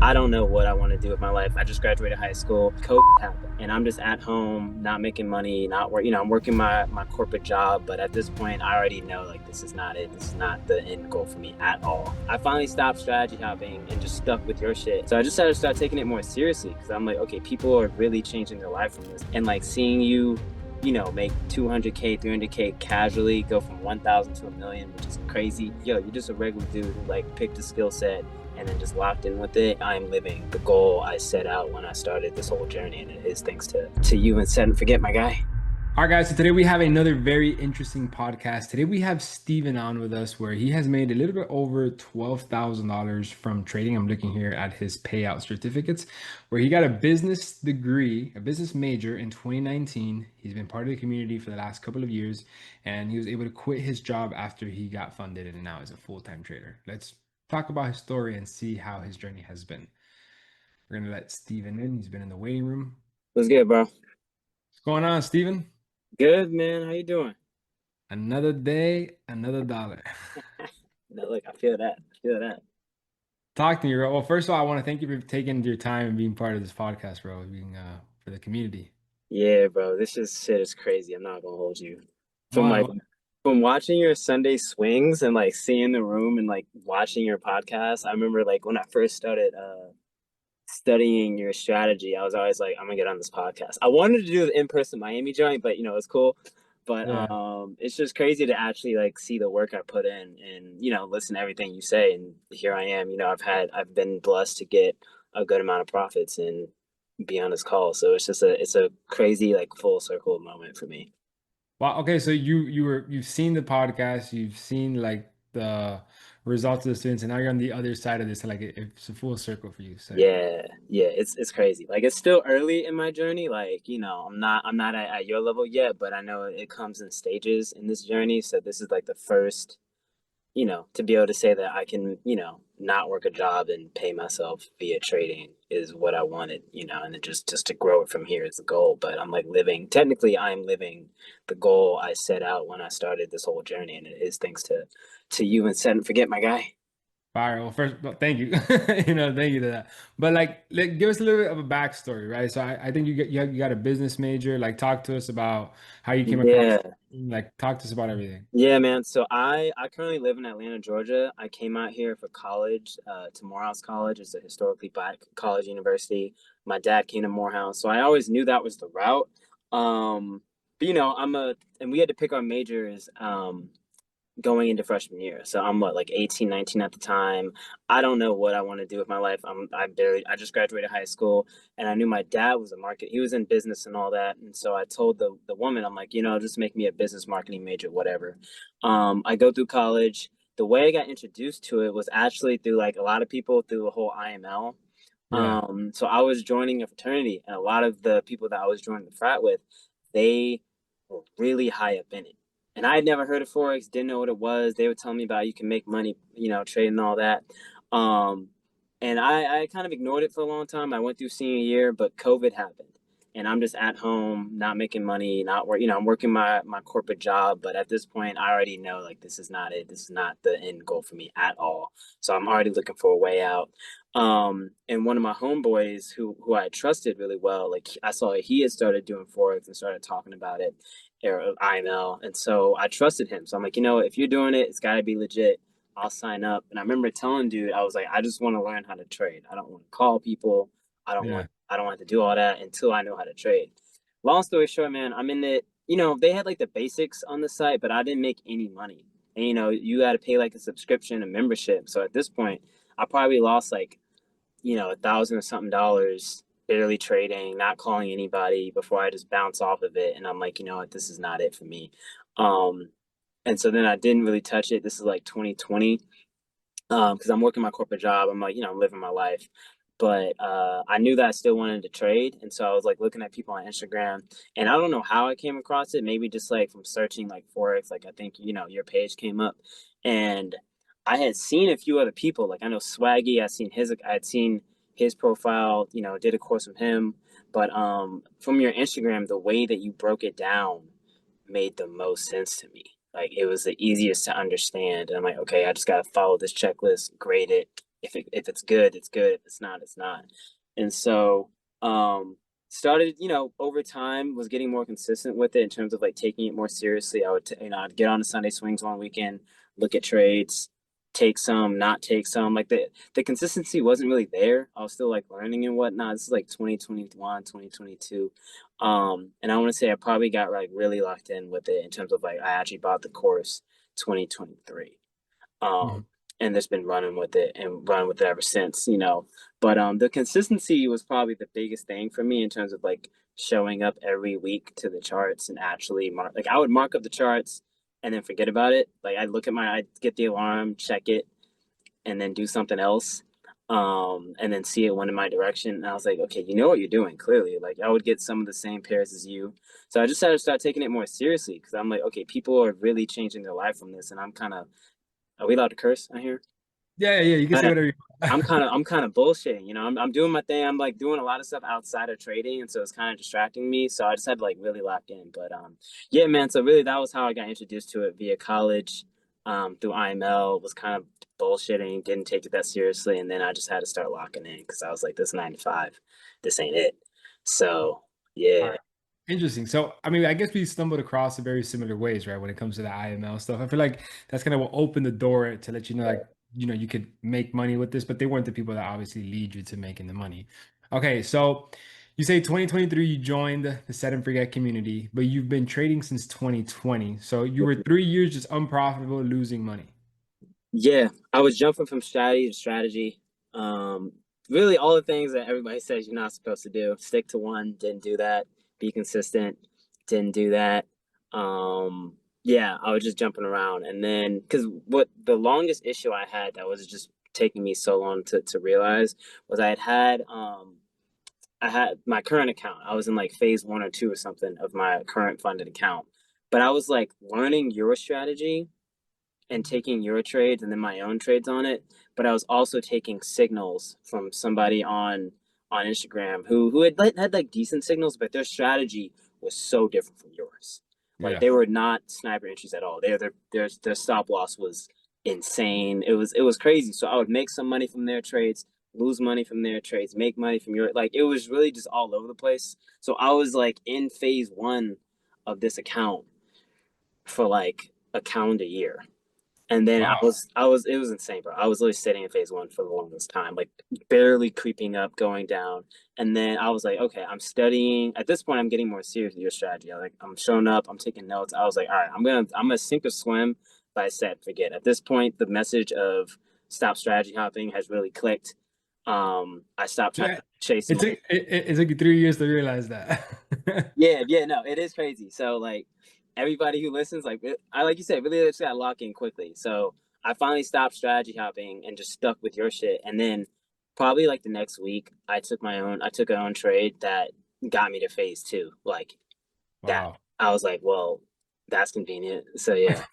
I don't know what I want to do with my life. I just graduated high school. COVID happened, and I'm just at home, not making money, not work. I'm working my corporate job, but at this point, I already know like this is not it. This is not the end goal for me at all. I finally stopped strategy hopping and just stuck with your shit. So I just had to start taking it more seriously because I'm like, okay, people are really changing their life from this, and like seeing you. Make 200K, 300K casually, go from 1,000 to a million, which is crazy. Yo, you're just a regular dude who like picked a skill set and then just locked in with it. I'm living the goal I set out when I started this whole journey, and it is thanks to you and Set and Forget, my guy. All right, guys. So today we have another very interesting podcast. Today we have Steven on with us, where he has made a little bit over $12,000 from trading. I'm looking here at his payout certificates, where he got a business degree, a business major in 2019. He's been part of the community for the last couple of years, and he was able to quit his job after he got funded, and now is a full-time trader. Let's talk about his story and see how his journey has been. We're gonna let Steven in. He's been in the waiting room. What's good, bro? What's going on, Steven? Good, man. How you doing? Another day, another dollar. No, look, I feel that. I feel that. Talk to me, bro. Well, first of all, I want to thank you for taking your time and being part of this podcast, bro. Being for the community. Yeah, bro. This just shit is crazy. I'm not gonna hold you. From Why? like from watching your Sunday swings and like seeing the room and like watching your podcast, I remember like when I first started studying your strategy, I was always like, I'm gonna get on this podcast. I wanted to do the in-person Miami joint, but it's cool. But Yeah. it's just crazy to actually like see the work I put in and listen to everything you say. And here I am. I've been blessed to get a good amount of profits and be on this call. So it's a crazy like full circle moment for me. Well, okay. So you've seen the podcast, you've seen like the results of the students, and now you're on the other side of this. Like it's a full circle for you. So Yeah, yeah, it's crazy. Like it's still early in my journey. Like, I'm not at your level yet, but I know it comes in stages in this journey. So this is like the first, to be able to say that I can, not work a job and pay myself via trading is what I wanted, and then just to grow it from here is the goal. But I'm like technically I'm living the goal I set out when I started this whole journey, and it is thanks to you and Set and Forget, my guy. fire. Well, first, well, thank you. Thank you to that. But like, give us a little bit of a backstory, right? So I think you got a business major. Like, talk to us about how you came across. Yeah. Like, talk to us about everything. Yeah, man. So I currently live in Atlanta, Georgia. I came out here for college, to Morehouse College. It's a historically black college university. My dad came to Morehouse, so I always knew that was the route. But and we had to pick our majors. Going into freshman year. So I'm what, like 18, 19 at the time. I don't know what I want to do with my life. I just graduated high school, and I knew my dad was he was in business and all that. And so I told the woman, I'm like, just make me a business marketing major, whatever. I go through college. The way I got introduced to it was actually through like a lot of people through the whole IML. Yeah. So I was joining a fraternity, and a lot of the people that I was joining the frat with, they were really high up in it. And I had never heard of Forex, didn't know what it was. They would tell me about you can make money, trading and all that. Um, and I kind of ignored it for a long time. I went through senior year, but COVID happened. And I'm just at home, not making money, not work. I'm working my corporate job, but at this point, I already know like this is not it. This is not the end goal for me at all. So I'm already looking for a way out. And one of my homeboys who I trusted really well, like I saw he had started doing Forex and started talking about it, or IML. And so I trusted him. So I'm like, if you're doing it, it's got to be legit. I'll sign up. And I remember telling dude, I was like, I just want to learn how to trade. I don't want to call people. Yeah. I don't want to do all that until I know how to trade. Long story short, man, I'm in it. They had like the basics on the site, but I didn't make any money. And you got to pay like a subscription, a membership. So at this point, I probably lost like 1,000 or something dollars barely trading, not calling anybody before I just bounce off of it. And I'm like, you know what, this is not it for me. Um, and so then I didn't really touch it. This is like 2020. Because I'm working my corporate job. I'm like, I'm living my life. But I knew that I still wanted to trade. And so I was like looking at people on Instagram. And I don't know how I came across it. Maybe just like from searching like Forex. Like I think, your page came up. And I had seen a few other people. Like I know Swaggy, I had seen his profile, did a course with him. But from your Instagram, the way that you broke it down made the most sense to me. Like it was the easiest to understand. And I'm like, okay, I just gotta follow this checklist, grade it, if it's good, it's good. If it's not, it's not. And so started, over time was getting more consistent with it in terms of like taking it more seriously. I'd get on the Sunday swings one weekend, look at trades, take some, not take some. Like the consistency wasn't really there. I was still like learning and whatnot. This is like 2021, 2022. And I want to say I probably got like really locked in with it in terms of like I actually bought the course 2023. Mhm. Um, and just been running with it and running with it ever since. But the consistency was probably the biggest thing for me in terms of like showing up every week to the charts and actually like I would mark up the charts and then forget about it. Like I'd get the alarm, check it, and then do something else. And then see it went in my direction. And I was like, okay, you know what you're doing, clearly. Like I would get some of the same pairs as you. So I just had to start taking it more seriously because I'm like, okay, people are really changing their life from this. And I'm kind of, are we allowed to curse on here? Yeah, yeah, you can say whatever you want. I'm kind of bullshitting, I'm doing my thing. I'm like doing a lot of stuff outside of trading, and so it's kind of distracting me. So I just had to like really lock in. But yeah, man. So really, that was how I got introduced to it via college, through IML. Was kind of bullshitting, didn't take it that seriously, and then I just had to start locking in because I was like, this 9 to 5, this ain't it. So All yeah, right. Interesting. So, I mean, I guess we stumbled across in very similar ways, right? When it comes to the IML stuff, I feel like that's kind of what opened the door to let you know, like, you could make money with this, but they weren't the people that obviously lead you to making the money. Okay, so you say 2023 you joined the set and forget community, but you've been trading since 2020. So you were 3 years just unprofitable, losing money. yeah, I was jumping from strategy to strategy. Um, Really, all the things that everybody says you're not supposed to do. Stick to one, didn't do that. Be consistent, didn't do that. Yeah, I was just jumping around. And then, because what the longest issue I had that was just taking me so long to realize was I had my current account. I was in like phase 1 or 2 or something of my current funded account. But I was like learning your strategy and taking your trades and then my own trades on it. But I was also taking signals from somebody on Instagram who had like decent signals, but their strategy was so different from yours. Like Yeah. they were not sniper entries at all. Their stop loss was insane. It was crazy. So I would make some money from their trades, lose money from their trades, make money from your like it was really just all over the place. So I was like in phase one of this account for like a calendar year. And then Wow. it was insane, bro. I was literally sitting in phase one for the longest time, like barely creeping up, going down. And then I was like, okay, I'm studying. At this point, I'm getting more serious with your strategy. I'm showing up, I'm taking notes. I was like, all right, I'm gonna sink or swim. But I said, forget. At this point, the message of stop strategy hopping has really clicked. I stopped trying Yeah. to chase It money. took it took you 3 years to realize that. Yeah, yeah, no, it is crazy. So like everybody who listens, I like you said, really just got locked in quickly. So I finally stopped strategy hopping and just stuck with your shit. And then probably like the next week, I took an own trade that got me to phase two. Like that, Wow. I was like, well, that's convenient. So yeah.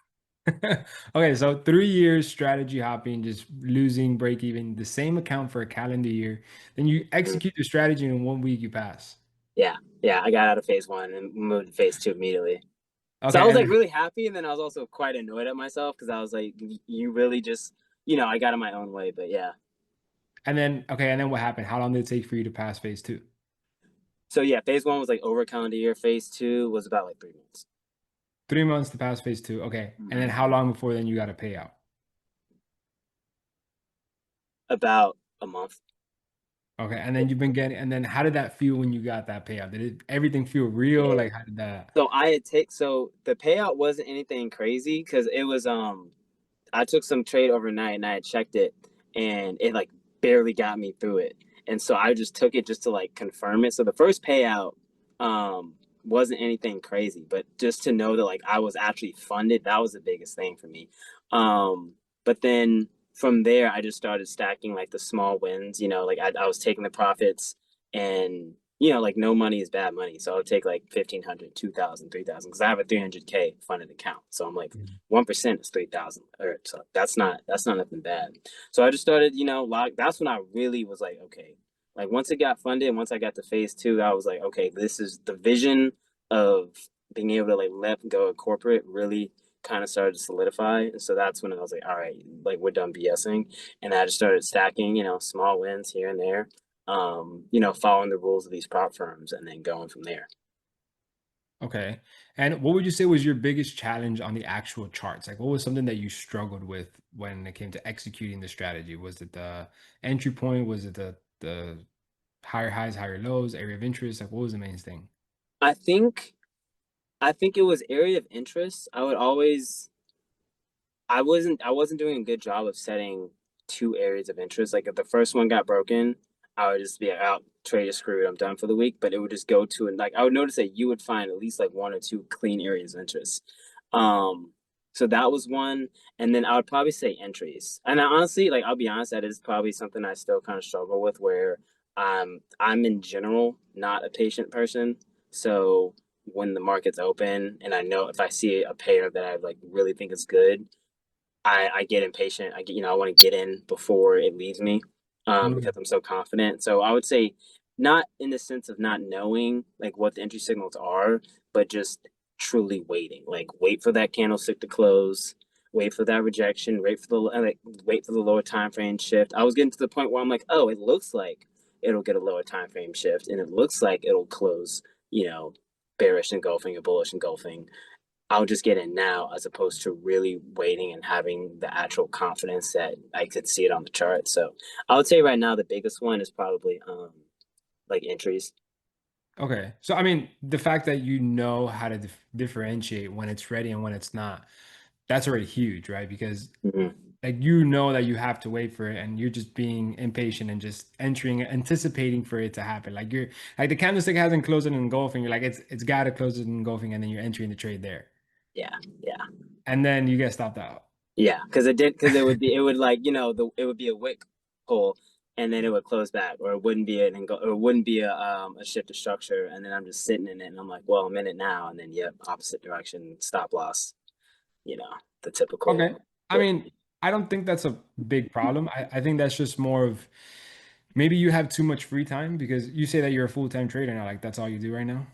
Okay, so 3 years strategy hopping, just losing break even, the same account for a calendar year. Then you Mhm. execute the strategy in 1 week, you pass. Yeah, yeah, I got out of phase one and moved to phase two immediately. So I Okay, was and like then really happy, and then I was also quite annoyed at myself because I was like, you really just, I got in my own way. But yeah. and then what happened? How long did it take for you to pass phase two? So yeah, phase one was like over a calendar year. Phase two was about like 3 months. 3 months to pass phase two. Okay. And then how long before then you got a payout? About a month. Okay. And then you've been getting, and then how did that feel when you got that payout? Did everything feel real? Yeah. Like how did that? So the payout wasn't anything crazy because it was I took some trade overnight and I had checked it and it like barely got me through it. And so I just took it just to like confirm it. So the first payout um wasn't anything crazy, but just to know that like I was actually funded, that was the biggest thing for me. But then from there I just started stacking like the small wins, like I was taking the profits and like no money is bad money. So I'll take like 1,500, 2,000, 3,000 because I have a 300K funded account. So I'm like, Mhm. 1% is 3,000. So that's not nothing bad. So I just started, that's when I really was like, okay, like once it got funded, once I got to phase two, I was like, okay, this is the vision of being able to like let go of corporate really kind of started to solidify. And so that's when I was like, all right, like we're done BSing. And I just started stacking, small wins here and there, following the rules of these prop firms and then going from there. Okay. And what would you say was your biggest challenge on the actual charts? Like, what was something that you struggled with when it came to executing the strategy? Was it the entry point? Was it the higher highs, higher lows, area of interest? Like, what was the main thing? I think I think it was area of interest. I wasn't doing a good job of setting two areas of interest. Like if the first one got broken, I would just be out, trade is screwed, I'm done for the week. But it would just go to, and like I would notice that you would find at least like one or two clean areas of interest. Um, so that was one, and then I would probably say entries. And I honestly, like I'll be honest, that is probably something I still kind of struggle with. Where I'm in general not a patient person, so when the market's open and I know if I see a pair that I like really think is good, I get impatient. I want to get in before it leaves me, Mm. because I'm so confident. So I would say not in the sense of not knowing like what the entry signals are, but just truly waiting. Like wait for that candlestick to close, wait for that rejection, wait for the lower time frame shift. I was getting to the point where I'm like, oh, it looks like it'll get a lower time frame shift, and it looks like it'll close, bearish engulfing or bullish engulfing. I'll just get in now as opposed to really waiting and having the actual confidence that I could see it on the chart. So I would say right now the biggest one is probably like entries. Okay. So, I mean, the fact that you know how to differentiate when it's ready and when it's not, that's already huge, right? Because Mm-hmm. like you know that you have to wait for it and you're just being impatient and just entering anticipating for it to happen, like you're like the candlestick hasn't closed it in engulfing, you're like it's got to close it in engulfing, and then you're entering the trade there Yeah, yeah, and then you get stopped out. yeah. Because it would like it would be a wick pull, and then it would close back, or it wouldn't be or it wouldn't be a shift of structure, and then I'm just sitting in it, and I'm like, well, I'm in it now, and then yep, opposite direction, stop loss. You know, the Okay. typical. I mean, I don't think that's a big problem. I think that's just more of maybe you have too much free time because you say that you're a full-time trader now, like that's all you do right now.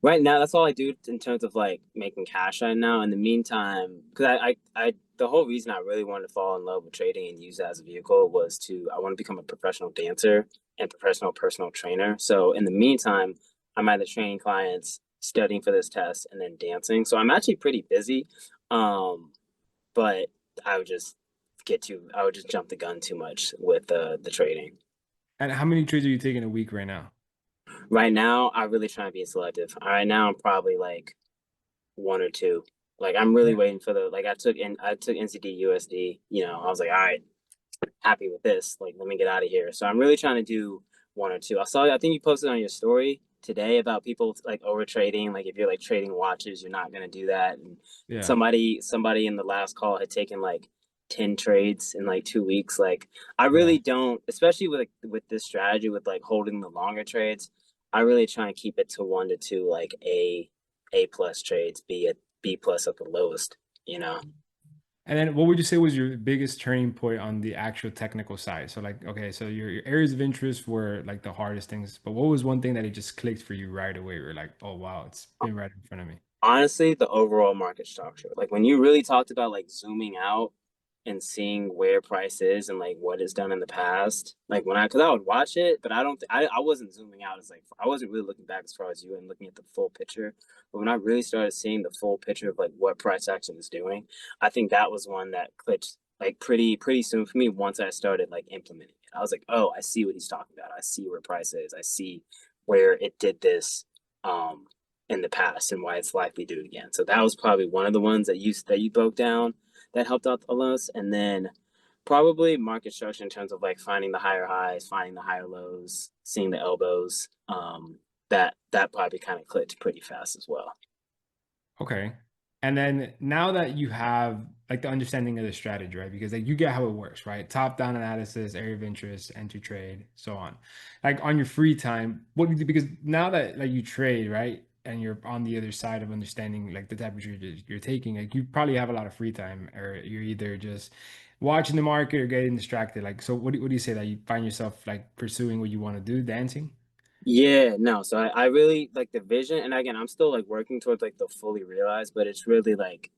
Right now, that's all I do in terms of like making cash right now. In the meantime, because the whole reason I really wanted to fall in love with trading and use it as a vehicle was I want to become a professional dancer and professional personal trainer. So in the meantime, I'm either training clients, studying for this test, and then dancing. So I'm actually pretty busy. Um, but I would just I would just jump the gun too much with the trading. And how many trades are you taking a week right now? Right now, I really try to be selective. Right now, I'm probably like one or two. Like I'm really Yeah. waiting for the like I took NCD USD. I was like, all right, happy with this. Like, let me get out of here. So I'm really trying to do one or two. I think you posted on your story today about people like over trading. Like if you're like trading watches, you're not gonna do that. And Yeah. somebody in the last call had taken like 10 trades in like 2 weeks. Like I Yeah. really don't, especially with this strategy with like holding the longer trades. I really try and keep it to one to two like A plus trades, B plus at the lowest. You know. And then what would you say was your biggest turning point on the actual technical side? So like, okay, so your areas of interest were like the hardest things, but what was one thing that it just clicked for you right away? You're like, oh wow, it's been right in front of me. Honestly, the overall market structure. Like when you really talked about like zooming out and seeing where price is and like what it's done in the past. Like because I would watch it, but I don't, I wasn't zooming out as like, I wasn't really looking back as far as you and looking at the full picture. But when I really started seeing the full picture of like what price action is doing, I think that was one that clicked like pretty soon for me once I started like implementing it. I was like, oh, I see what he's talking about. I see where price is. I see where it did this. Um, in the past and why it's likely to do it again. So that was probably one of the ones that you broke down that helped out the most. And then probably market structure in terms of like finding the higher highs, finding the higher lows, seeing the elbows. That probably kind of clicked pretty fast as well. Okay. And then now that you have like the understanding of the strategy, right? Because like you get how it works, right? Top down analysis, area of interest, entry trade, so on. Like on your free time, what do you do? Because now that like you trade, right? And you're on the other side of understanding like the temperature you're taking, like you probably have a lot of free time, or you're either just watching the market or getting distracted. Like, so what do you say that you find yourself like pursuing what you want to do, dancing? Yeah, no. So I really like the vision. And again, I'm still like working towards like the fully realized, but it's really like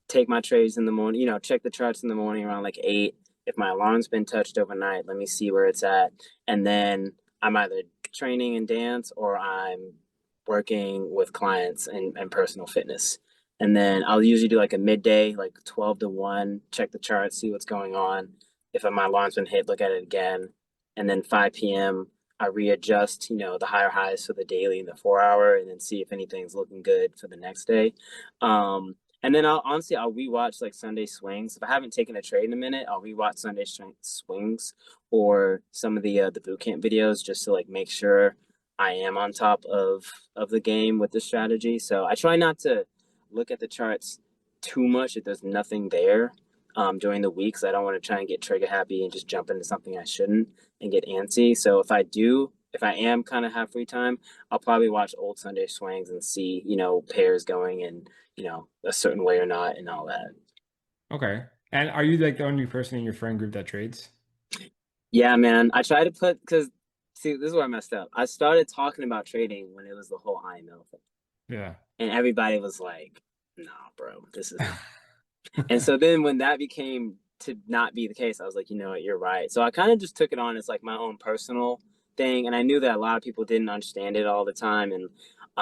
take my trades in the morning, check the charts in the morning around like 8. If my alarm's been touched overnight, let me see where it's at. And then I'm either training and dance or I'm working with clients and personal fitness. And then I'll usually do like a midday, like 12 to 1, check the chart, see what's going on. If my alarm's been hit, look at it again. And then 5 p.m., I readjust, the higher highs for the daily and the 4 hour, and then see if anything's looking good for the next day. And then I'll rewatch like Sunday swings. If I haven't taken a trade in a minute, I'll rewatch Sunday swings or some of the boot camp videos just to like make sure I am on top of the game with the strategy. So I try not to look at the charts too much if there's nothing there during the weeks. I don't want to try and get trigger happy and just jump into something I shouldn't and get antsy. So if I am kind of have free time, I'll probably watch old Sunday swings and see, pairs going and, a certain way or not and all that. Okay. And are you like the only person in your friend group that trades? Yeah, man. I try to because see, this is where I messed up. I started talking about trading when it was the whole IML thing. Yeah. And everybody was like, nah, bro, this is not. And so then when that became to not be the case, I was like, you know what, you're right. So I kind of just took it on as like my own personal thing, and I knew that a lot of people didn't understand it all the time, and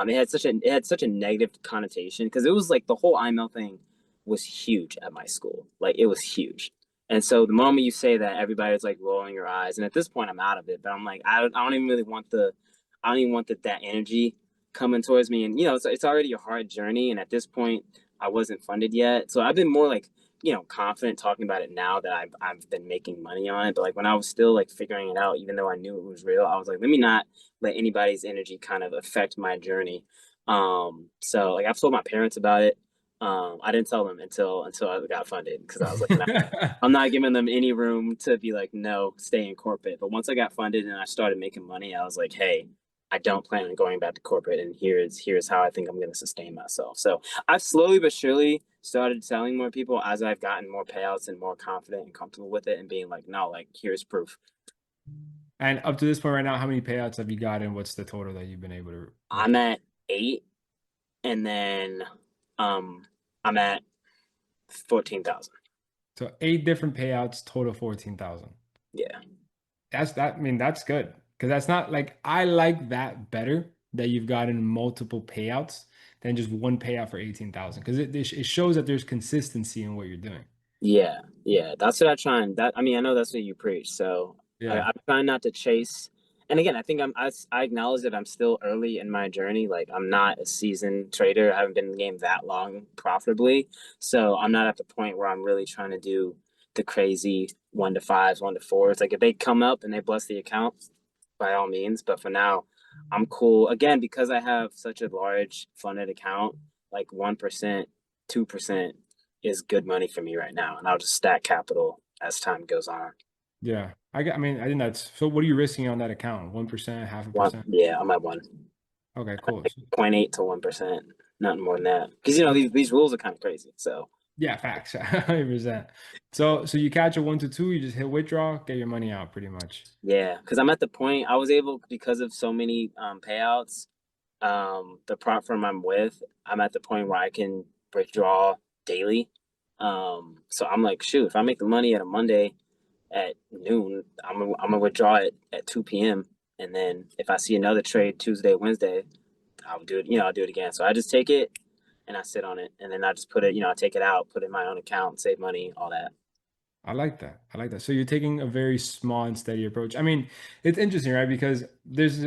it had such a negative connotation because it was like the whole IML thing was huge at my school, like it was huge. And so the moment you say that, everybody's like rolling your eyes, and at this point, I'm out of it. But I'm like, I don't even really want I don't even want that energy coming towards me, and it's already a hard journey, and at this point I wasn't funded yet. So I've been more like, confident talking about it now that I've been making money on it. But like when I was still like figuring it out, even though I knew it was real, I was like, let me not let anybody's energy kind of affect my journey. So like I've told my parents about it. I didn't tell them until I got funded because I was like, nah, I'm not giving them any room to be like, no, stay in corporate. But once I got funded and I started making money, I was like, hey, I don't plan on going back to corporate, and here's how I think I'm going to sustain myself. So I've slowly but surely started telling more people as I've gotten more payouts and more confident and comfortable with it, and being like, no, like here's proof. And up to this point right now, how many payouts have you gotten? What's the total that you've been able to I'm make? at 8, and then um I'm at 14,000. So 8 different payouts, total 14,000. Yeah, I mean, that's good. Because that's not like I like that better that you've gotten multiple payouts than just one payout for 18,000. Because it shows that there's consistency in what you're doing. yeah. That's what I try and that. I mean, I know that's what you preach. So Yeah. I'm trying not to chase. And again, I think I acknowledge that I'm still early in my journey. Like I'm not a seasoned trader. I haven't been in the game that long profitably. So I'm not at the point where I'm really trying to do the crazy 1 to 5s, 1 to 4s. Like if they come up and they bless the account, by all means. But for now, I'm cool. Again, because I have such a large funded account, like 1%, 2% is good money for me right now. And I'll just stack capital as time goes on. Yeah. I mean, I think that's so what are you risking on that account? 1%, half a One, percent? yeah, I'm at one. Okay, cool. Like 0.8 to 1%, nothing more than that. Because these rules are kind of crazy. So Yeah, facts. 100%. So you catch a 1 to 2, you just hit withdraw, get your money out pretty much. yeah, because I'm at the point I was able because of so many payouts. The prop firm I'm with, I'm at the point where I can withdraw daily. So I'm like, shoot, if I make the money at a Monday at noon, I'm gonna withdraw it at 2 p.m. And then if I see another trade Tuesday, Wednesday, I'll do it. I'll do it again. So I just take it and I sit on it, and then I just put it. I take it out, put it in my own account, save money, all that. I like that. I like that. So you're taking a very small and steady approach. I mean, it's interesting, right? Because it's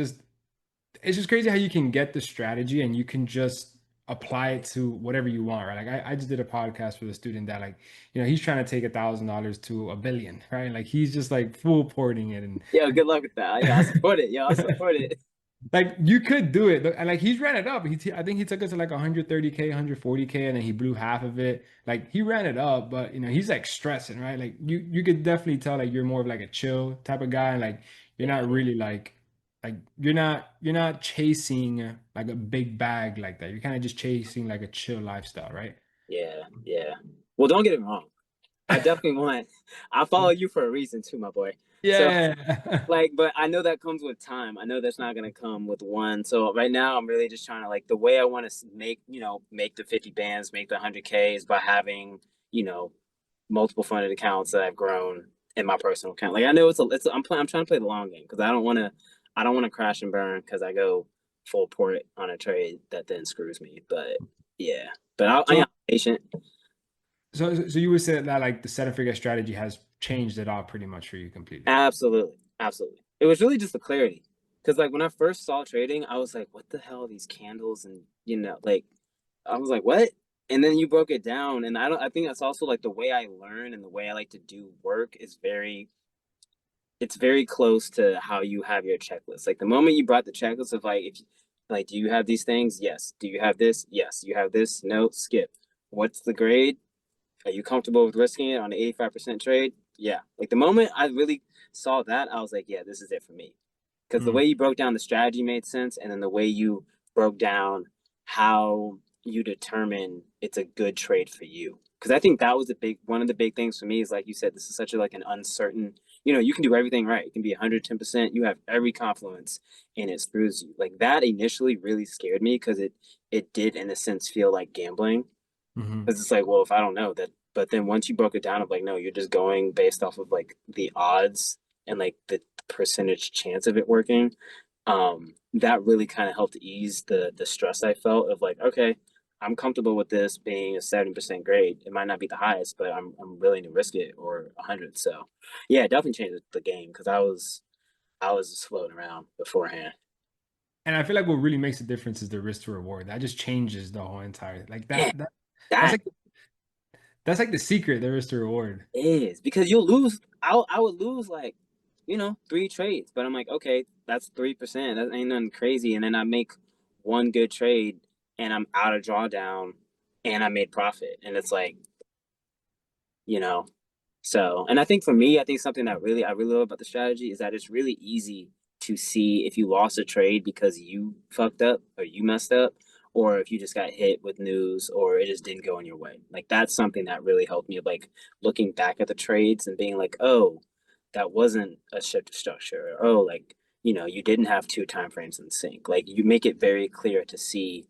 just crazy how you can get the strategy and you can just apply it to whatever you want, right? Like I just did a podcast with a student that like, he's trying to take $1,000 to 1 billion, right? Like he's just like full porting it and Yo, good luck with that. Yo, I support it. Yo, I support it. like you could do it. And like he's ran it up. I think he took us to like 130K, 140K, and then he blew half of it. Like he ran it up, but he's like stressing, right? Like you could definitely tell like you're more of like a chill type of guy. And like you're Yeah, not really like you're not chasing like a big bag like that. You're kind of just chasing like a chill lifestyle, right? yeah. Well, don't get it wrong. I definitely want. I follow you for a reason too, my boy. So Yeah. like, but I know that comes with time. I know that's not gonna come with one. So right now, I'm really just trying to like the way I want to make make the 50 bands, make the 100K is by having you know multiple funded accounts that I've grown in my personal account. Like I know I'm trying to play the long game because I don't want to crash and burn because I go full port on a trade that then screws me. But yeah, but I am So, patient. so you would say that like the seven figure strategy has changed it all pretty much for you completely. Absolutely, absolutely. It was really just the clarity because like when I first saw trading, I was like, what the hell are these candles and like I was like, what? And then you broke it down, and I think that's also like the way I learn and the way I like to do work is it's very close to how you have your checklist. Like the moment you brought the checklist of like, if like, do you have these things? Yes. Do you have this? Yes. You have this? No. Skip. What's the grade? Are you comfortable with risking it on an 85% trade? Yeah. Like the moment I really saw that, I was like, yeah, this is it for me. Because the Mm, way you broke down the strategy made sense, and then the way you broke down how you determine it's a good trade for you. Because I think that was one of the big things for me is like you said, this is such a like an uncertain. You can do everything right. It can be 110%. You have every confluence, and it screws you. Like that initially really scared me because it did in a sense feel like gambling mhm. because it's like, well, if I don't know that, but then once you broke it down of like, no, you're just going based off of like the odds and like the percentage chance of it working. That really kind of helped ease the stress I felt of like, okay, I'm comfortable with this being a 70% grade. It might not be the highest, but I'm willing to risk it or 100. So, yeah, it definitely changed the game because I was just floating around beforehand. And I feel like what really makes a difference is the risk to reward. That just changes the whole entire like Yeah, that's that like the secret, the risk to reward. is because you'll lose. I would lose like, 3 trades, but I'm like, okay, that's 3%. That ain't nothing crazy. And then I make one good trade, and I'm out of drawdown, and I made profit, and it's like, you know, so, and I think for me, I think something that I really love about the strategy is that it's really easy to see if you lost a trade because you fucked up or you messed up, or if you just got hit with news or it just didn't go in your way. Like that's something that really helped me, like looking back at the trades and being like, oh, that wasn't a shift of structure. Or, oh, like, you didn't have two time frames in sync. Like you make it very clear to see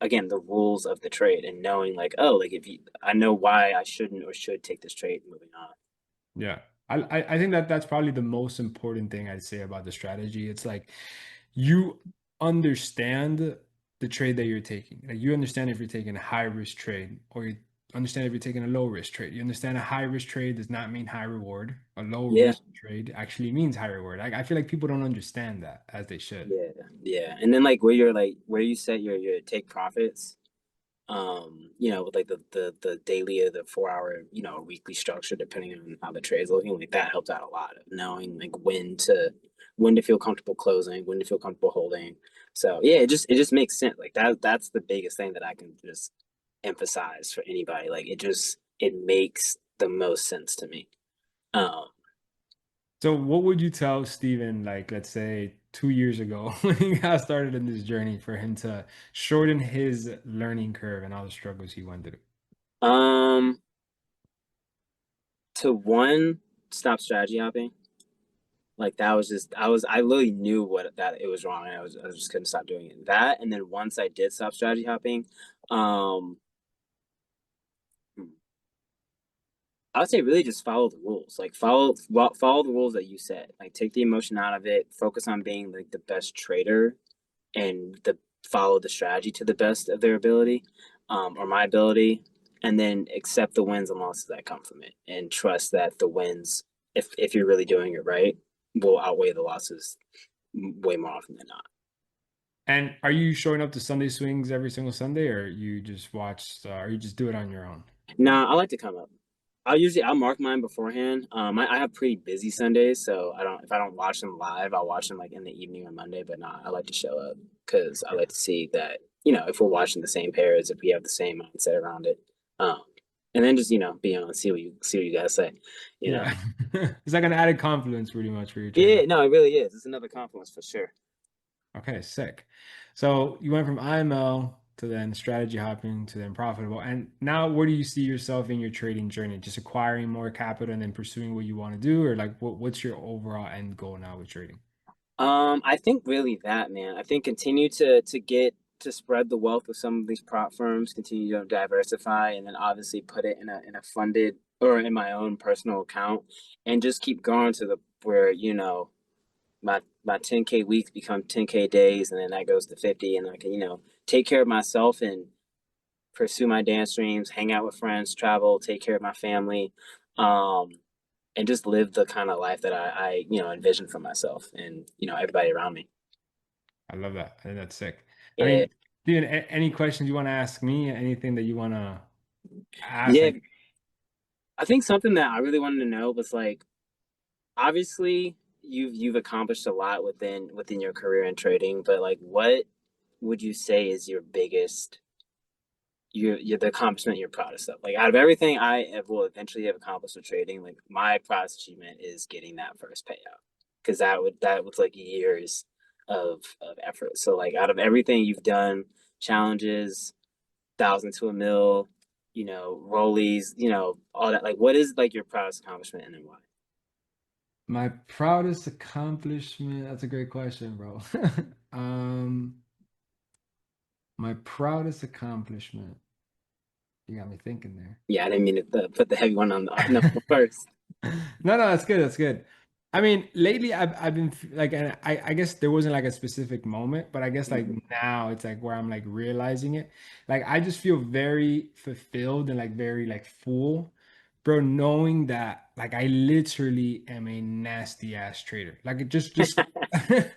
again the rules of the trade and knowing like, oh, like if you I know why I shouldn't or should take this trade moving on. Yeah. I think that that's probably the most important thing I'd say about the strategy. It's like you understand the trade that you're taking. Like you understand if you're taking a high risk trade or you understand if you're taking a low risk trade. You understand a high risk trade does not mean high reward. A low Yeah. risk trade actually means high reward. I feel like people don't understand that as they should. Yeah, yeah. And then like where you set your take profits, with like the daily or the 4 hour, weekly structure depending on how the trade's looking, like that helps out a lot of knowing like when to feel comfortable closing, when to feel comfortable holding. So yeah, it just makes sense. Like that's the biggest thing that I can just emphasize for anybody. Like it makes the most sense to me. Um So what would you tell Steven, like, let's say 2 years ago when he got started in this journey for him to shorten his learning curve and all the struggles he went through? um to one, stop strategy hopping. Like that was just I literally knew what that it was wrong and I just couldn't stop doing it. That and then once I did stop strategy hopping, um I would say really just follow the rules. Like follow the rules that you set. Like take the emotion out of it, focus on being like the best trader and the follow the strategy to the best of their ability, or my ability, and then accept the wins and losses that come from it and trust that the wins, if you're really doing it right, will outweigh the losses way more often than not. And are you showing up to Sunday swings every single Sunday, or you just watch, or you just do it on your own? Nah, I like to come up. I'll mark mine beforehand. I have pretty busy Sundays, so I don't if I don't watch them live, I'll watch them like in the evening on Monday. But nah, I like to show up because I like to see that if we're watching the same pairs, if we have the same mindset around it, um, and then just be on see what you guys say, you know. Yeah. It's like an added confidence pretty much for your Yeah, trading. no, it really is. It's another compliment for sure. Okay, sick. So you went from IML to then strategy hopping to then profitable. And now, where do you see yourself in your trading journey? Just acquiring more capital and then pursuing what you want to do, or like what's your overall end goal now with trading? I think really that, man. I think continue to get to spread the wealth of some of these prop firms, continue to diversify, and then obviously put it in a funded or in my own personal account, and just keep going to the where my 10K weeks become 10K days, and then that goes to 50, and I can take care of myself and pursue my dance dreams, hang out with friends, travel, take care of my family, um, and just live the kind of life that I envision for myself and everybody around me. I love that. I think that's sick. I Yeah, mean, dude, any questions you want to ask me? Anything that you want to ask? yeah. Like, I think something that I really wanted to know was like, obviously you've accomplished a lot within your career in trading, but like, what would you say is your biggest you're the accomplishment you're proudest of? Like out of everything will eventually have accomplished with trading, like my proudest achievement is getting that first payout because that was like years of effort. So like out of everything you've done, challenges, 1,000 to 1 mil, rollies, all that. Like what is like your proudest accomplishment and then why? my proudest accomplishment. That's a great question, bro. Um, my proudest accomplishment. You got me thinking there. Yeah, I didn't mean to put the heavy one on the no first. No, no, that's good. That's good. I mean, lately I've been like, and I guess there wasn't like a specific moment, but I guess like Mhm. now it's like where I'm like realizing it. Like I just feel very fulfilled and like very like full, bro, knowing that like I literally am a nasty ass trader. Like it just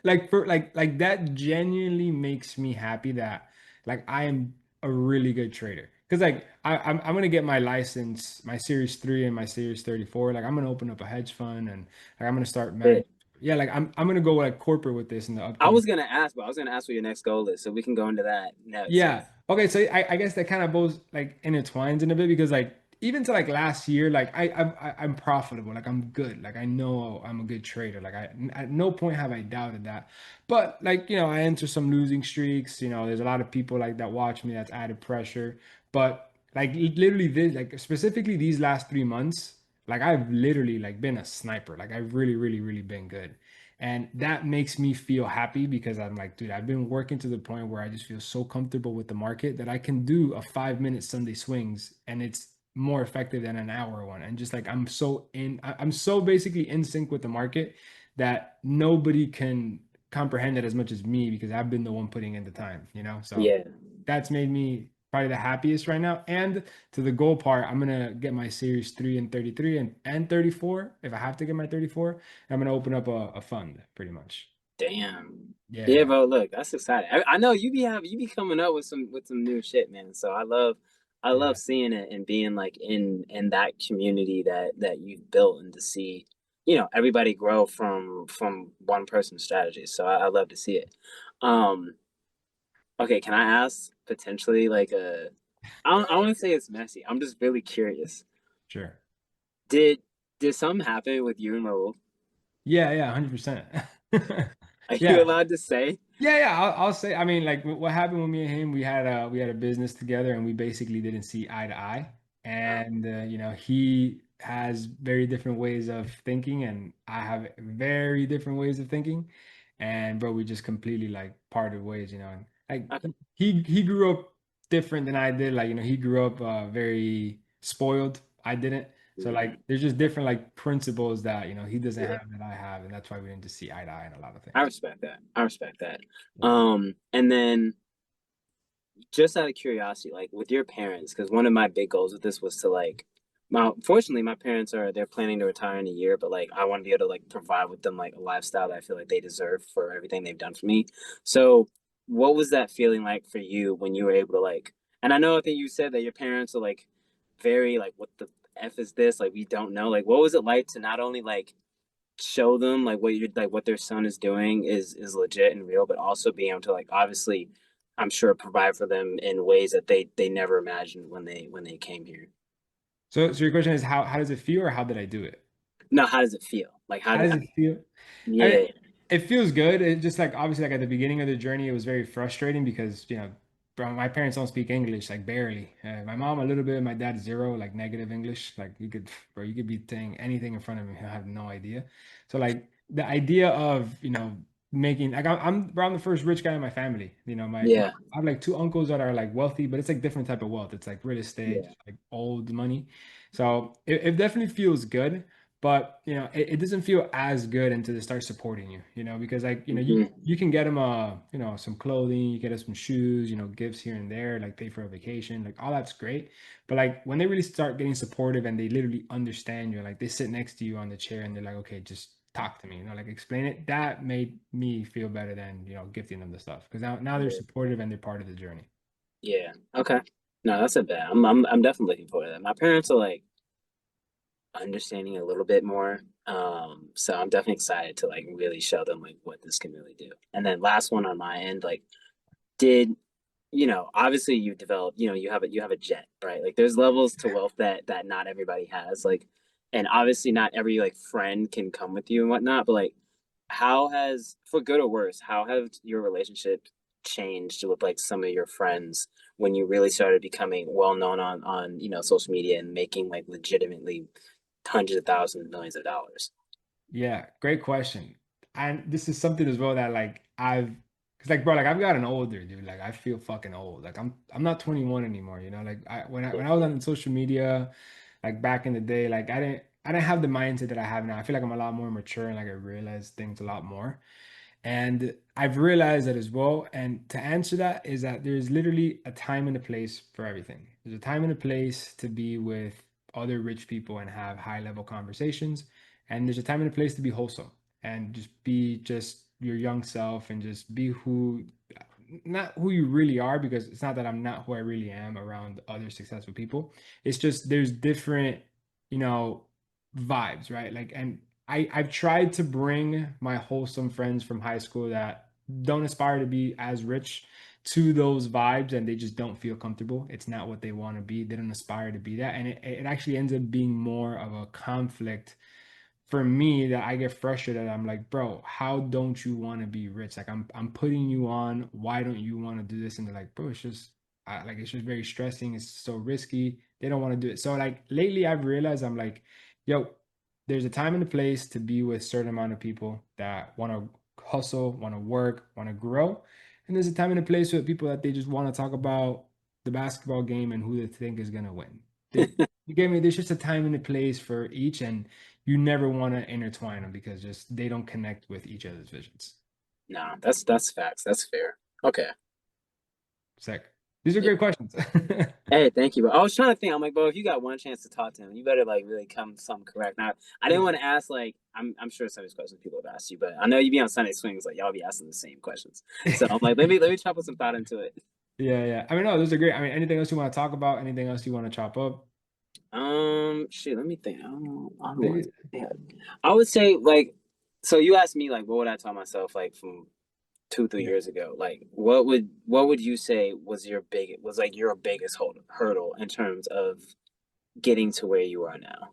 like for like that genuinely makes me happy that like I am a really good trader. Because like I'm gonna get my license, my Series 3 and my Series 34. Like I'm gonna open up a hedge fund and like I'm gonna start managing. But Yeah, like I'm gonna go like corporate with this in the I upcoming. was gonna ask, but I was gonna ask what your next goal is, so we can go into that next. Yeah. Okay. So I guess that kind of both like intertwines in a bit because like even to like last year, like I'm profitable. Like I'm good. Like I know I'm a good trader. Like I at no point have I doubted that. But like I enter some losing streaks. There's a lot of people like that watch me. That's added pressure. But like literally this like specifically these last 3 months, like I've literally like been a sniper. Like I've really been good. And that makes me feel happy because I'm like, dude, I've been working to the point where I just feel so comfortable with the market that I can do a 5 minute Sunday swings and it's more effective than an hour one. And just like I'm so basically in sync with the market that nobody can comprehend it as much as me because I've been the one putting in the time. So Yeah, that's made me probably the happiest right now. And to the goal part, I'm gonna get my series 3 and 33 and 34 if I have to get my 34. I'm gonna open up a fund pretty much. damn. Yeah, Yeah, yeah, bro. Look, that's exciting. I know you be coming up with some new shit, man. So I love yeah. seeing it and being like in that community that you've built and to see everybody grow from one person's strategy. So I love to see it. Um, okay, can I ask potentially like I want to say it's messy. I'm just really curious. Sure. Did did something happen with you and Raul? Yeah, yeah, 100%. Are you Yeah. allowed to say? Yeah, yeah, I'll say. I mean, like what happened with me and him, we had a business together, and we basically didn't see eye to eye. Uh, And he has very different ways of thinking, and I have very different ways of thinking. And bro, we just completely like parted ways. And like okay. he grew up different than I did. Like he grew up very spoiled. I didn't. So like Mhm. there's just different like principles that he doesn't Yeah. have that I have, and that's why we didn't just see eye to eye in a lot of I things. respect that. I respect that. Yeah. And then just out of curiosity, like with your parents, because one of my big goals with this was to like, fortunately, my parents they're planning to retire in a year, but like I want to be able to like provide with them like a lifestyle that I feel like they deserve for everything they've done for me. So, what was that feeling like for you when you were able to like? And I think you said that your parents are like very like, what the f is this? Like we don't know. Like, what was it like to not only like show them like what their son is doing is legit and real, but also being able to like obviously I'm sure provide for them in ways that they never imagined when they came here. So your question is how does it feel or how did I do it? Now, how does it feel? Like how How did does it feel? I mean, yeah. it feels good. It just like obviously like at the beginning of the journey, it was very frustrating because bro, my parents don't speak English, like barely. My mom a little bit, my dad zero, like negative English. Like you could, bro, you could be saying anything in front of him, he'll have no idea. So like the idea of, making like bro, I'm the first rich guy in my family. Yeah, I have like two uncles that are like wealthy, but it's like different type of wealth. It's like real estate, yeah. like old money. So it definitely feels good. But it doesn't feel as good until they start supporting you, because like Hmm. you can get them some clothing, you get them some shoes, gifts here and there, like pay for a vacation, like all that's great. But like when they really start getting supportive and they literally understand you, like they sit next to you on the chair and they're like, okay, just talk to me, like explain it. That made me feel better than gifting them the stuff because now they're Yeah. supportive and they're part of the journey. Yeah. Okay. No, that's a bad. I'm definitely looking forward to that. My parents are like understanding a little bit more. So I'm definitely excited to like really show them like what this can really do. And then last one on my end, like did obviously you develop, you have a jet, right? Like there's levels to wealth that not everybody has. Like, and obviously not every like friend can come with you and whatnot, but like how has, for good or worse, how have your relationship changed with like some of your friends when you really started becoming well known on social media and making like legitimately hundreds of thousands, millions of dollars? Yeah, great question. And this is something as well that like cause like bro, like I've gotten older, dude. Like I feel fucking old. Like I'm not 21 anymore, Like when I was on social media, like back in the day, like I didn't have the mindset that I have now. I feel like I'm a lot more mature and like I realize things a lot more. And I've realized that as well. And to answer that is that there's literally a time and a place for everything. There's a time and a place to be with other rich people and have high level conversations. And there's a time and a place to be wholesome and just be just your young self and just be not who you really are, because it's not that I'm not who I really am around other successful people. It's just there's different, you know, vibes, right? Like, and I've tried to bring my wholesome friends from high school that don't aspire to be as rich to those vibes, and they just don't feel comfortable. It's not what they want to be. They don't aspire to be that. And it actually ends up being more of a conflict for me that I get frustrated. I'm like, bro, how don't you want to be rich? Like I'm putting you on. Why don't you want to do this? And they're like, bro, it's just like it's just very stressing. It's so risky. They don't want to do it. So like lately, I've realized I'm like, yo, there's a time and a place to be with certain amount of people that want to hustle, want to work, want to grow, and there's a time and a place with people that they just want to talk about the basketball game and who they think is gonna win. You get me? There's just a time and a place for each, and you never want to intertwine them because just they don't connect with each other's visions. No, that's facts. That's fair. Okay. Sick. These are Yeah. great questions. Hey, thank you, bro. I was trying to think. I'm like, bro, if you got one chance to talk to him, you better like really come something correct. Now, I didn't Yeah. want to ask like I'm sure some of these questions people have asked you, but I know you be on Sunday swings, like y'all be asking the same questions. So I'm like, let me try to put some thought into it. Yeah, yeah. I mean, no, those are great. I mean, anything else you want to talk about? Anything else you want to chop up? Shit, let me think. I don't Take want it. to. Yeah. I would say like, so you asked me like, what would I tell myself like from two, three Yeah. years ago? Like, what would you say was like your biggest hurdle in terms of getting to where you are now?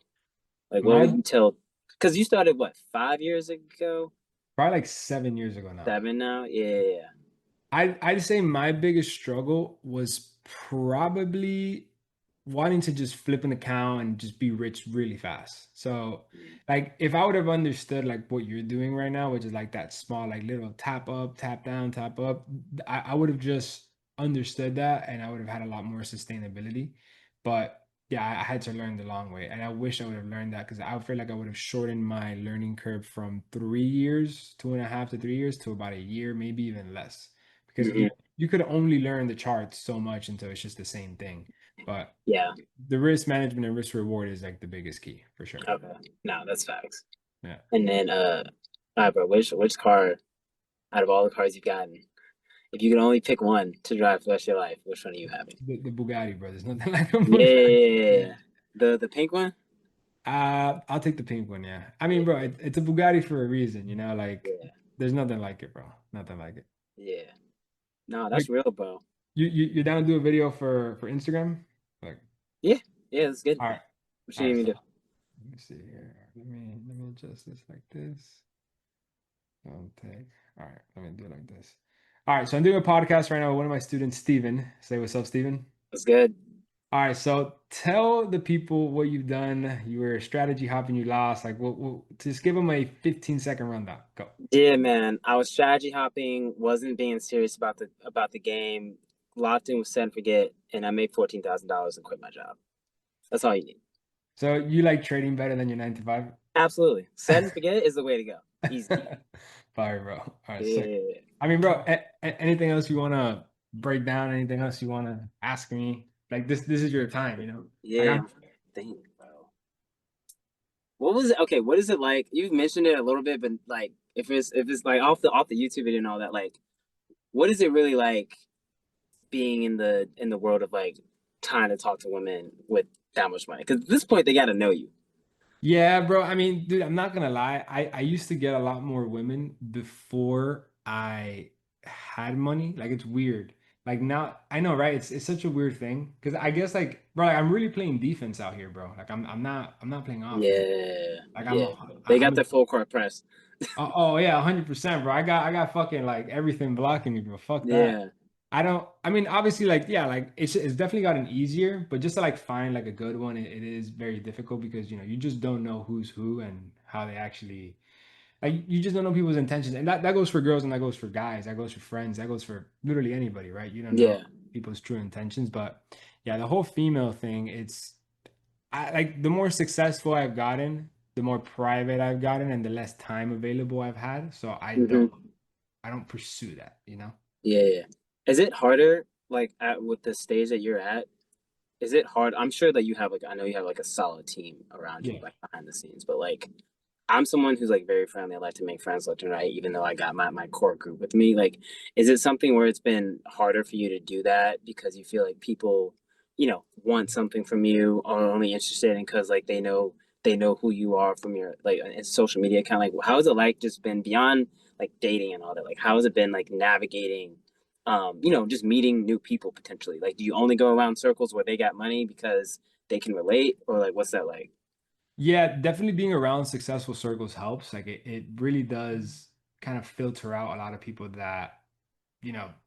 Like, what would My you tell? Because you started what, 5 years ago? Probably like 7 years ago now. 7 now? Yeah. I'd say my biggest struggle was probably wanting to just flip an account and just be rich really fast. So Mm. like if I would have understood like what you're doing right now, which is like that small like little tap up, tap down, tap up, I would have just understood that and I would have had a lot more sustainability. But yeah, I had to learn the long way. And I wish I would have learned that because I feel like I would have shortened my learning curve from 3 years, 2.5 to 3 years to about a year, maybe even less because Hmm. you could only learn the charts so much until it's just the same thing. But Yeah. the risk management and risk reward is like the biggest key for sure. Okay. No, that's facts. Yeah. And then, all right, bro, which car out of all the cars you've gotten, if you could only pick one to drive for the rest of your life, which one are you having? The Bugatti, bro. There's nothing like a Yeah, Bugatti. yeah, yeah, yeah. The pink one? I'll take the pink one, yeah. I mean, bro, Yeah, it's a Bugatti for a reason, like yeah, there's nothing like it, bro. Nothing like it. yeah. No, Like that's real, bro. you're down to do a video for Instagram? Like, Yeah, yeah, that's good. all right. What All you right, need so me to let me see here. Let me adjust this like this. Don't take. All right, let me do it like this. All right, so I'm doing a podcast right now with one of my students, Steven. Say what's up, Steven. That's good. All right, so tell the people what you've done. You were strategy hopping, you lost. Like, just give them a 15-second rundown. Go. Yeah, man. I was strategy hopping, wasn't being serious about the game, locked in with set and forget, and I made $14,000 and quit my job. That's all you need. So you like trading better than your 9 to 5? Absolutely. Set and forget is the way to go. Easy. Fire, bro. All right, sick. Yeah. I mean, bro, anything else you want to break down? Anything else you want to ask me? Like this is your time, you know? Like Yeah. I'm I'm trying to think, bro. What was it? Okay, what is it like? You've mentioned it a little bit, but like if it's like off the YouTube video and all that, like what is it really like being in the world of like trying to talk to women with that much money? Because at this point they got to know you. Yeah, bro. I mean, dude, I'm not gonna lie. I used to get a lot more women before I had money. Like it's weird. Like now, I know, right? It's such a weird thing because I guess like, bro, like, I'm really playing defense out here, bro. Like I'm not playing offense. Yeah, Like yeah. They got I'm their full court press. oh yeah, 100%, bro. I got fucking like everything blocking me, bro. Fuck that. Yeah, I mean, obviously, like, yeah, like it's definitely gotten easier, but just to like find like a good one, it is very difficult because you just don't know who's who and how they actually like you just don't know people's intentions. And that goes for girls and that goes for guys, that goes for friends, that goes for literally anybody, right? You don't know yeah. people's true intentions. But yeah, the whole female thing, I like the more successful I've gotten, the more private I've gotten and the less time available I've had. So Hmm. I don't pursue that, you know? Yeah, yeah. Is it harder like with the stage that you're at? Is it hard? I'm sure that you have like I know you have like a solid team around you Yeah. like behind the scenes, but like I'm someone who's like very friendly. I like to make friends left and right, even though I got my core group with me. Like, is it something where it's been harder for you to do that because you feel like people, want something from you or are only interested in because like they know who you are from your like social media account? Like, how has it like just been beyond like dating and all that? Like, how has it been like navigating? Just meeting new people potentially. Like, do you only go around circles where they got money because they can relate, or like, what's that like? Yeah, definitely being around successful circles helps. Like it really does kind of filter out a lot of people that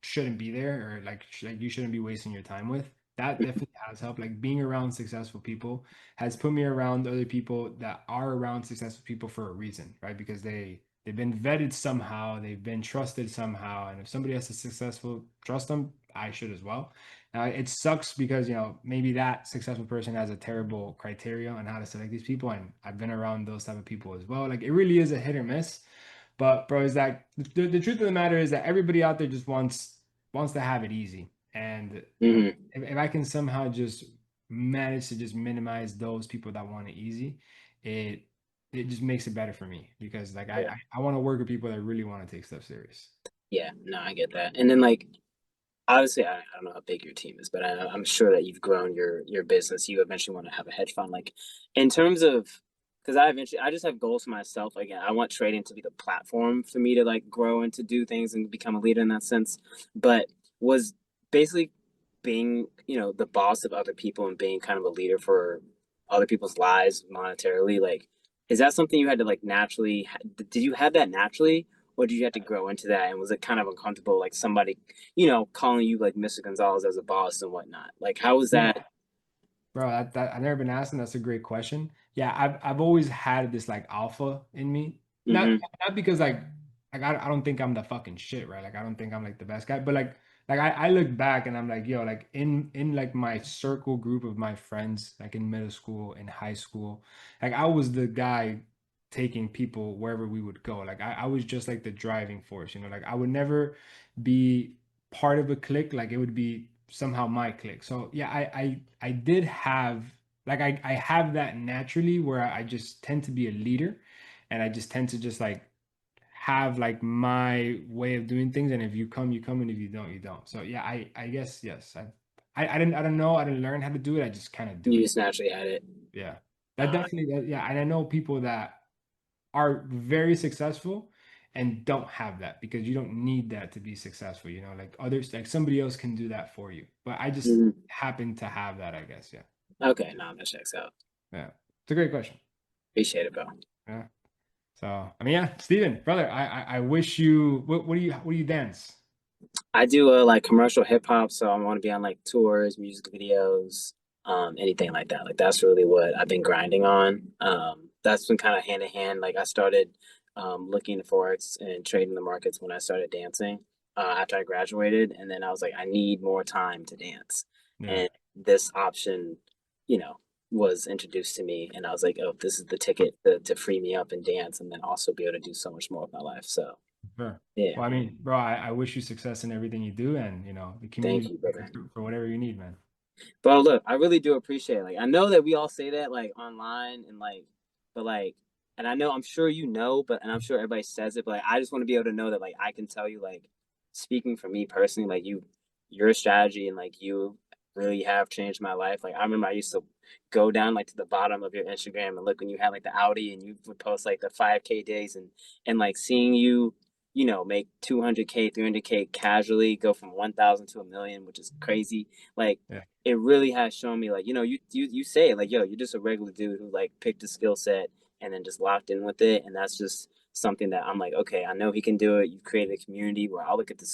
shouldn't be there or like you shouldn't be wasting your time with. That definitely has helped. Like being around successful people has put me around other people that are around successful people for a reason, right? Because they've been vetted somehow, they've been trusted somehow, and if somebody else is successful, trust them, I should as well. Now it sucks because maybe that successful person has a terrible criteria on how to select these people, and I've been around those type of people as well. Like it really is a hit or miss. But bro, is that the truth of the matter is that everybody out there just wants to have it easy. And Hmm. if I can somehow just manage to just minimize those people that want it easy, it it just makes it better for me because like Yeah. I want to work with people that really want to take stuff serious. Yeah, no, I get that. And then like obviously I don't know how big your team is, but I'm sure that you've grown your business. You eventually want to have a hedge fund. Like in terms of because I just have goals for myself. Again, I want trading to be the platform for me to like grow and to do things and become a leader in that sense. But was basically being, the boss of other people and being kind of a leader for other people's lives monetarily, like is that something you had to like naturally did you have that naturally or did you have to grow into that and was it kind of uncomfortable like somebody calling you like Mr. Gonzalez as a boss and whatnot. Like, how was Yeah. that? Bro, that I've never been asked, and that's a great question. Yeah, I've always had this like alpha in me. Not Hmm. not because like I don't think I'm the fucking shit, right? Like I don't think I'm like the best guy, but like I look back and I'm like, yo, like in like my circle group of my friends, like in middle school, in high school, like I was the guy taking people wherever we would go. Like I was just like the driving force, like I would never be part of a clique, like it would be somehow my clique. So yeah, I did have like I have that naturally where I just tend to be a leader and I just tend to just like have like my way of doing things, and if you come you come and if you don't you don't. So yeah, I guess yes. I don't know, I didn't learn how to do it, I just kind of do You it. just naturally had it. Yeah. That Uh, definitely yeah, and I know people that are very successful and don't have that because you don't need that to be successful, like others, like somebody else can do that for you. But I just mhm. happen to have that, I guess. Yeah. Okay, no, that checks out. Yeah. It's a great question. Appreciate it, bro. Yeah. So, I mean, yeah, Steven, brother, I wish you, what do you dance? I do like commercial hip hop, so I want to be on like tours, music videos, anything like that. Like that's really what I've been grinding on. That's been kind of hand in hand. Like I started looking at forex and trading the markets when I started dancing after I graduated, and then I was like, I need more time to dance, Yeah. and this option, you know, was introduced to me, and I was like, oh, this is the ticket to free me up and dance, and then also be able to do so much more with my life. So Sure. yeah, Well, I mean, bro, I wish you success in everything you do, and the thank community you, brother. for whatever you need, man. But look, I really do appreciate it. Like I know that we all say that like online and like but like and I know I'm sure you know, but and I'm sure everybody says it, but like I just want to be able to know that like I can tell you like speaking for me personally, like your strategy and like you really have changed my life. Like I remember I used to go down like to the bottom of your Instagram and look when you had like the Audi and you would post like the 5K days and like seeing you, you know, make 200K, 300K casually go from 1,000 to a million, which is crazy. Like Yeah. it really has shown me like you say it like yo you're just a regular dude who like picked a skill set and then just locked in with it and that's just something that I'm like okay I know he can do it. You've created a community where I'll look at the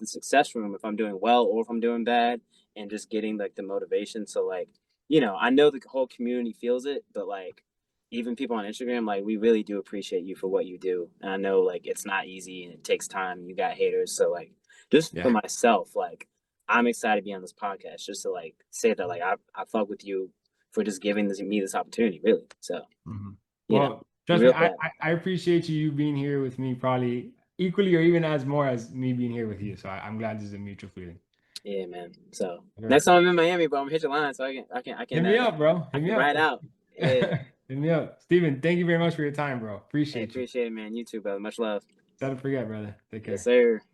success room if I'm doing well or if I'm doing bad and just getting like the motivation so like I know the whole community feels it but like even people on Instagram like we really do appreciate you for what you do and I know like it's not easy and it takes time you got haters so like just for Yeah. myself like I'm excited to be on this podcast just to like say that like I fuck with you for just giving me this opportunity, really. So, Mhm. you know, Well, trust me, real I, glad. I I appreciate you being here with me probably equally or even as more as me being here with you. So I'm glad this is a mutual feeling. Yeah, man. So next Sure. time I'm in Miami, bro, I'm gonna hit your line so Hit me up, bro. I Hit me can up. ride out. Yeah. Hit me up. Steven, thank you very much for your time, bro. Hey, Appreciate you. appreciate it, man. You too, brother. Much love. Never forget, brother. Take Yes, care. sir.